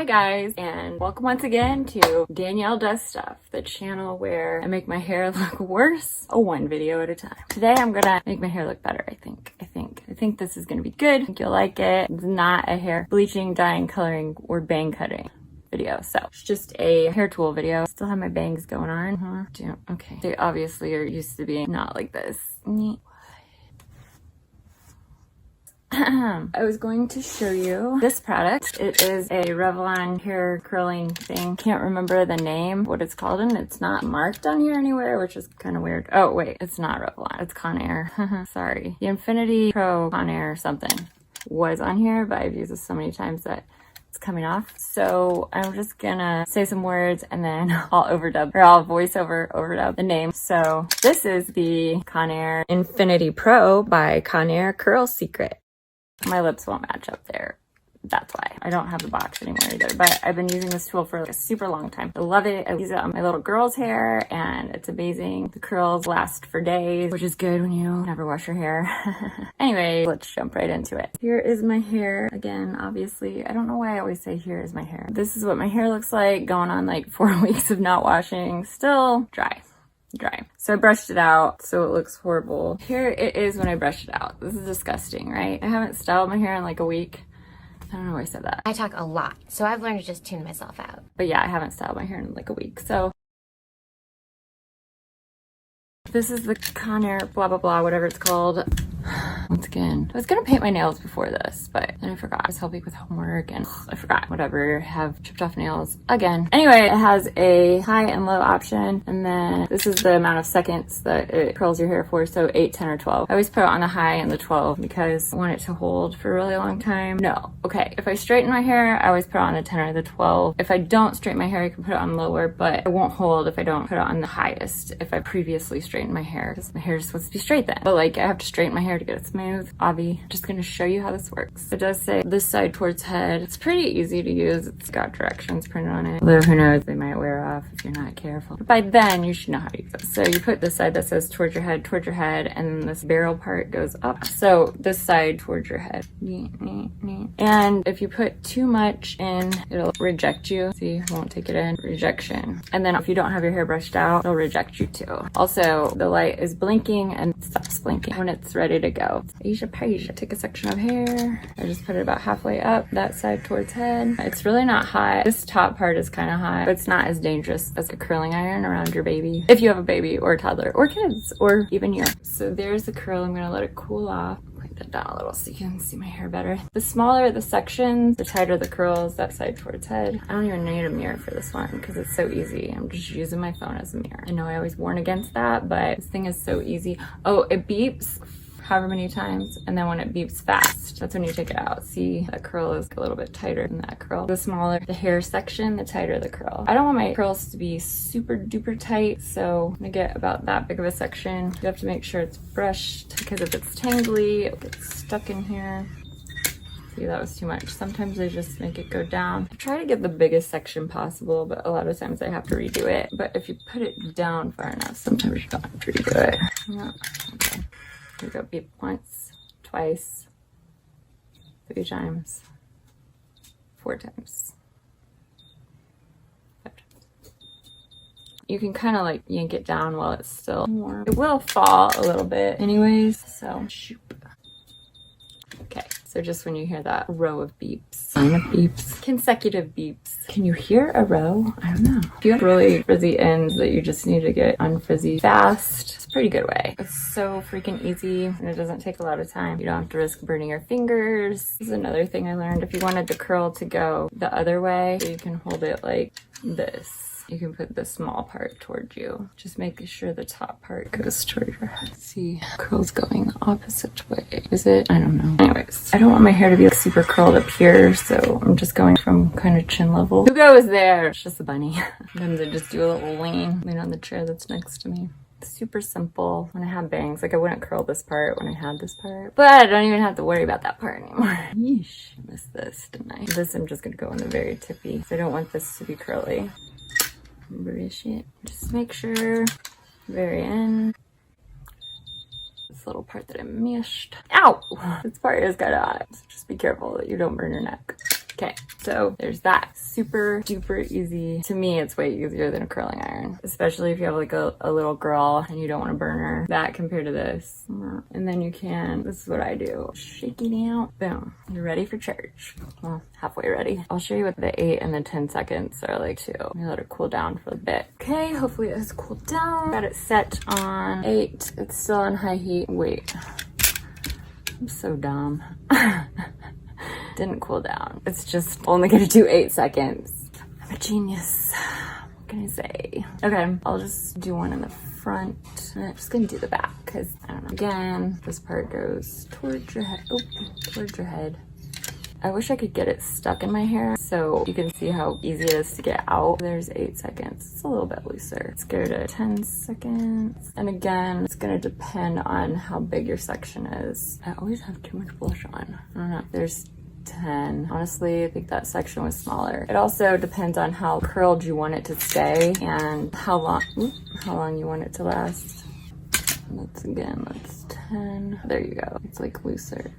Hi guys, and welcome once again to Danielle Does Stuff, the channel where I make my hair look worse, one video at a time. Today I'm gonna make my hair look better, I think this is gonna be good. I think you'll like it. It's not a hair bleaching, dyeing, coloring, or bang cutting video, so it's just a hair tool video. Still have my bangs going on. Okay, they obviously are used to being not like this. I was going to show you this product. It is a Revlon hair curling thing. Can't remember the name, what it's called, and it's not marked on here anywhere, which is kind of weird. Oh wait, it's not Revlon, it's Conair. Sorry. The InfinityPro Conair something was on here, but I've used this so many times that it's coming off. So I'm just gonna say some words and then I'll overdub the name. So this is the Conair InfinityPro by Conair Curl Secret. My lips won't match up there. That's why. I don't have the box anymore either, but I've been using this tool for like a super long time. I love it. I use it on my little girl's hair and it's amazing. The curls last for days, which is good when you never wash your hair. Anyway, let's jump right into it. Here is my hair. Again, obviously, I don't know why I always say here is my hair. This is what my hair looks like going on like 4 weeks of not washing. Still dry. So I brushed it out so it looks horrible. Here it is when I brushed it out. This is disgusting, right? I haven't styled my hair in like a week. I don't know why I said that. I talk a lot, so I've learned to just tune myself out. But yeah, I haven't styled my hair in like a week. So this is the Conair blah blah blah, whatever it's called. Once again, I was gonna paint my nails before this, but then I forgot. I was helping with homework and I forgot. Whatever, have chipped off nails again. Anyway, it has a high and low option, and then this is the amount of seconds that it curls your hair for, so 8, 10, or 12. I always put it on the high and the 12 because I want it to hold for a really long time. No, okay, if I straighten my hair, I always put it on the 10 or the 12. If I don't straighten my hair, I can put it on lower, but it won't hold if I don't put it on the highest if I previously straightened my hair, because my hair is supposed to be straight then. But like, I have to straighten my hair to get it smooth. Just gonna show you how this works. It does say this side towards head. It's pretty easy to use. It's got directions printed on it. Although who knows, they might wear off if you're not careful. But by then you should know how to use it. So you put this side that says towards your head, and then this barrel part goes up. So this side towards your head. And if you put too much in, it'll reject you. See, it won't take it in. Rejection. And then if you don't have your hair brushed out, it'll reject you too. Also, the light is blinking and stops blinking when it's ready to go. Asia Pasia. Take a section of hair. I just put it about halfway up, that side towards head. It's really not hot. This top part is kind of hot, but it's not as dangerous as a curling iron around your baby. If you have a baby or a toddler or kids or even you. So there's the curl. I'm gonna let it cool off. Point that down a little so you can see my hair better. The smaller the sections, the tighter the curls, that side towards head. I don't even need a mirror for this one because it's so easy. I'm just using my phone as a mirror. I know I always warn against that, but this thing is so easy. Oh, it beeps however many times, and then when it beeps fast, that's when you take it out. See, that curl is a little bit tighter than that curl. The smaller the hair section, the tighter the curl. I don't want my curls to be super duper tight, so I'm gonna get about that big of a section. You have to make sure it's brushed because if it's tangly, it gets stuck in here. See, that was too much. Sometimes I just make it go down. I try to get the biggest section possible, but a lot of times I have to redo it. But if you put it down far enough, sometimes you don't have to redo it. Yeah. Okay. Here we go. Beep once, twice, 3 times, 4 times, 5 times. You can kind of like yank it down while it's still warm. It will fall a little bit anyways, so shoop. Okay, so just when you hear that row of beeps, consecutive beeps. Can you hear a row? I don't know. If you have really frizzy ends that you just need to get unfrizzy fast, it's a pretty good way. It's so freaking easy and it doesn't take a lot of time. You don't have to risk burning your fingers. This is another thing I learned. If you wanted the curl to go the other way, so you can hold it like this. You can put the small part towards you. Just make sure the top part goes toward your head. See, curl's going the opposite way. Is it? I don't know. Anyways, I don't want my hair to be like super curled up here, so I'm just going from kind of chin level. Who goes there? It's just a bunny. Sometimes I just do a little lean on the chair that's next to me. Super simple. When I have bangs, like I wouldn't curl this part when I had this part, but I don't even have to worry about that part anymore. Yeesh, I missed this, didn't I? This I'm just gonna go in the very tippy. So I don't want this to be curly. Brush it. Just make sure, very end. This little part that I missed. Ow! This part is kind of hot, so just be careful that you don't burn your neck. Okay, so there's that. Super duper easy. To me, it's way easier than a curling iron, especially if you have like a little girl and you don't want to burn her. That compared to this. And then you can, this is what I do. Shake it out. Boom. You're ready for church. Well, halfway ready. I'll show you what the 8 and the 10 seconds are like too. Let me let it cool down for a bit. Okay, hopefully it has cooled down. Got it set on 8. It's still on high heat. Wait. I'm so dumb. Didn't cool down. It's just only gonna do 8 seconds. I'm a genius. What can I say? Okay, I'll just do one in the front. I'm just gonna do the back because I don't know. Again, this part goes towards your head. Oh, towards your head. I wish I could get it stuck in my hair so you can see how easy it is to get out. There's 8 seconds. It's a little bit looser. Let's go to 10 seconds. And again, it's gonna depend on how big your section is. I always have too much blush on. I don't know. There's 10. Honestly, I think that section was smaller. It also depends on how curled you want it to stay and how long you want it to last. That's 10. There you go. It's like looser.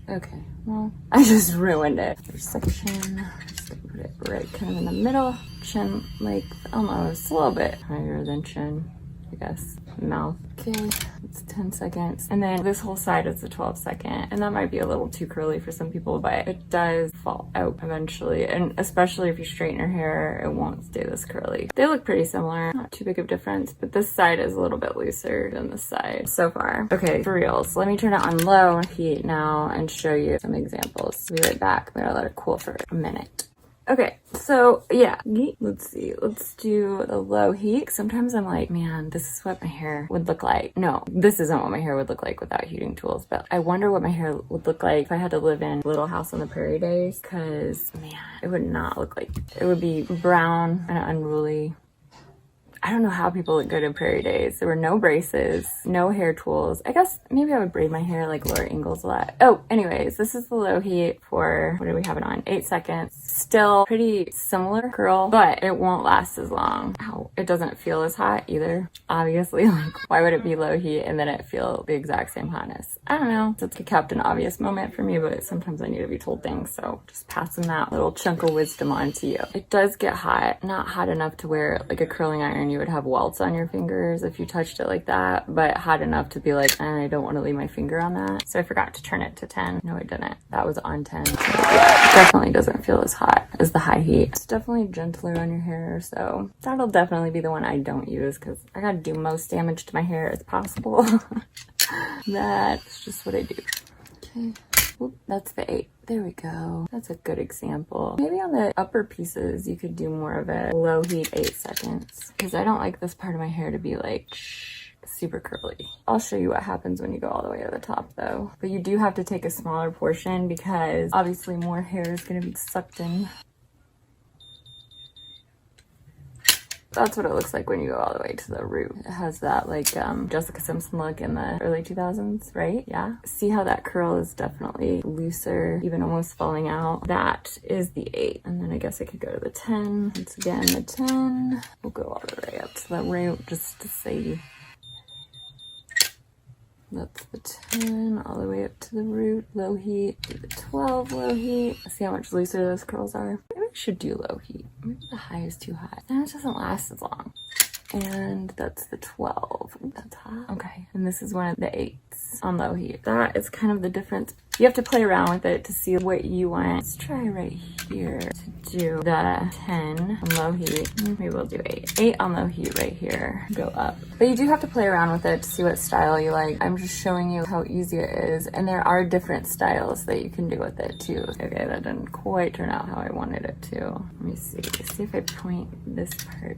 Okay, well, I just ruined it. There's section. Just gonna put it right kind of in the middle. Chin length, almost. A little bit higher than chin, I guess. Mouth. Okay, it's 10 seconds. And then this whole side is a 12 second. And that might be a little too curly for some people, but it does fall out eventually. And especially if you straighten your hair, it won't stay this curly. They look pretty similar. Not too big of a difference, but this side is a little bit looser than this side so far. Okay, for reals. Let me turn it on low heat now and show you some examples. Be right back. We gotta let it cool for a minute. Okay, so yeah, let's see. Let's do the low heat. Sometimes I'm like, man, this is what my hair would look like. No, this isn't what my hair would look like without heating tools, but I wonder what my hair would look like if I had to live in Little House on the Prairie days, because man, it would not look like, it would be brown and unruly. I don't know how people look good in Prairie days. There were no braces, no hair tools. I guess maybe I would braid my hair like Laura Ingalls a lot. Oh, anyways, this is the low heat for, what do we have it on? 8 seconds. Still pretty similar curl, but it won't last as long. Ow, it doesn't feel as hot either. Obviously, like why would it be low heat and then it feel the exact same hotness? I don't know. It's a Captain Obvious moment for me, but sometimes I need to be told things. So just passing that little chunk of wisdom on to you. It does get hot, not hot enough to where like a curling iron you would have welts on your fingers if you touched it like that, but hot enough to be like, I don't want to leave my finger on that. So I forgot to turn it to 10. No, I didn't. That was on 10. Definitely doesn't feel as hot as the high heat. It's definitely gentler on your hair, so that'll definitely be the one I don't use because I gotta do most damage to my hair as possible. That's just what I do. Okay. Oop, that's the 8. There we go. That's a good example. Maybe on the upper pieces, you could do more of a low heat 8 seconds because I don't like this part of my hair to be like super curly. I'll show you what happens when you go all the way to the top though. But you do have to take a smaller portion because obviously more hair is going to be sucked in. That's what it looks like when you go all the way to the root. It has that like Jessica Simpson look in the early 2000s, right? Yeah. See how that curl is definitely looser, even almost falling out. That is the 8. And then I guess I could go to the 10. Once again, the 10. We'll go all the way up to the root just to see. That's the 10, all the way up to the root, low heat, do the 12 low heat. See how much looser those curls are? Maybe I should do low heat. Maybe the high is too hot. Then it doesn't last as long. And that's the 12. Ooh, that's hot. Okay, and this is one of the 8s on low heat. That is kind of the difference. You have to play around with it to see what you want. Let's try right here to do the 10 on low heat. Maybe we'll do 8. 8 on low heat right here. Go up. But you do have to play around with it to see what style you like. I'm just showing you how easy it is. And there are different styles that you can do with it too. Okay, that didn't quite turn out how I wanted it to. Let me see. See if I point this part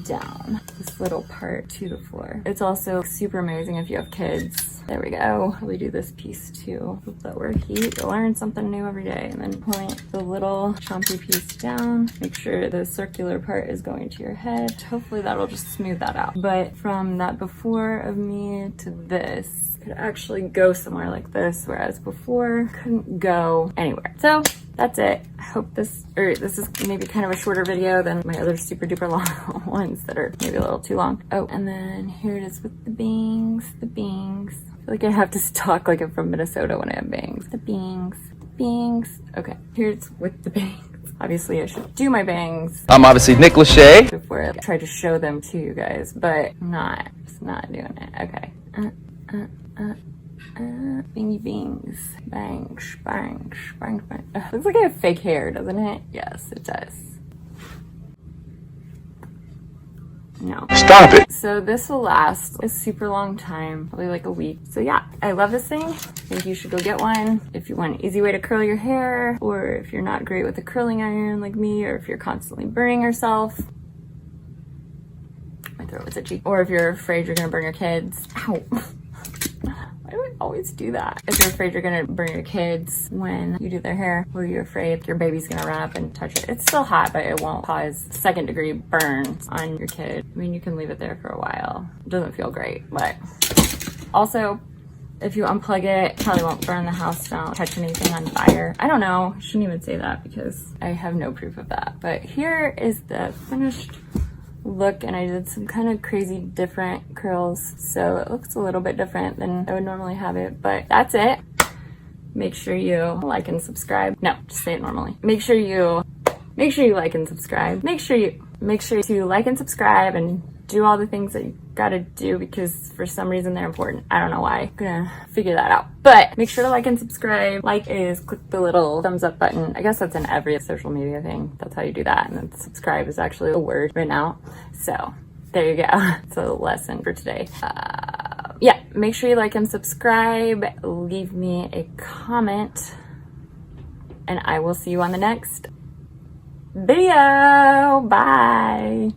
down. This little part to the floor. It's also super amazing if you have kids. There we go. We do this piece too. Hope that we're heat. You learn something new every day. And then point the little chompy piece down. Make sure the circular part is going to your head. Hopefully that'll just smooth that out. But from that before of me to this, could actually go somewhere like this, whereas before couldn't go anywhere. So that's it. I hope this is maybe kind of a shorter video than my other super duper long ones that are maybe a little too long. Oh, and then here it is with the bangs, the bangs. I feel like I have to talk like I'm from Minnesota when I have bangs. The bangs, the bangs. Okay, here's with the bangs. Obviously, I should do my bangs. I'm obviously Nick Lachey. Before I try to show them to you guys, but I'm not. Just not doing it. Okay. Bingy bings. Bangs, bangs, bangs, bangs. Looks like I have fake hair, doesn't it? Yes, it does. No. Stop it. So this will last a super long time, probably like a week. So yeah, I love this thing. I think you should go get one if you want an easy way to curl your hair, or if you're not great with a curling iron like me, or if you're constantly burning yourself. My throat was itchy. Or if you're afraid you're gonna burn your kids. Ow. Why do I always do that? If you're afraid you're gonna burn your kids when you do their hair, or you're afraid your baby's gonna run up and touch it. It's still hot, but it won't cause second-degree burns on your kid. I mean, you can leave it there for a while. It doesn't feel great, but also, if you unplug it, probably won't burn the house down, catch anything on fire. I don't know. I shouldn't even say that because I have no proof of that. But here is the finished look, and I did some kind of crazy different curls, so it looks a little bit different than I would normally have it, but that's it. Make sure you like and subscribe. No, just say it normally. Make sure you like and subscribe. Make sure to like and subscribe and do all the things that you gotta do, because for some reason they're important. I don't know why. I'm gonna figure that out. But make sure to like and subscribe. Like is click the little thumbs up button. I guess that's in every social media thing. That's how you do that. And then subscribe is actually a word right now. So there you go. It's a lesson for today. Yeah, make sure you like and subscribe. Leave me a comment. And I will see you on the next video. Bye.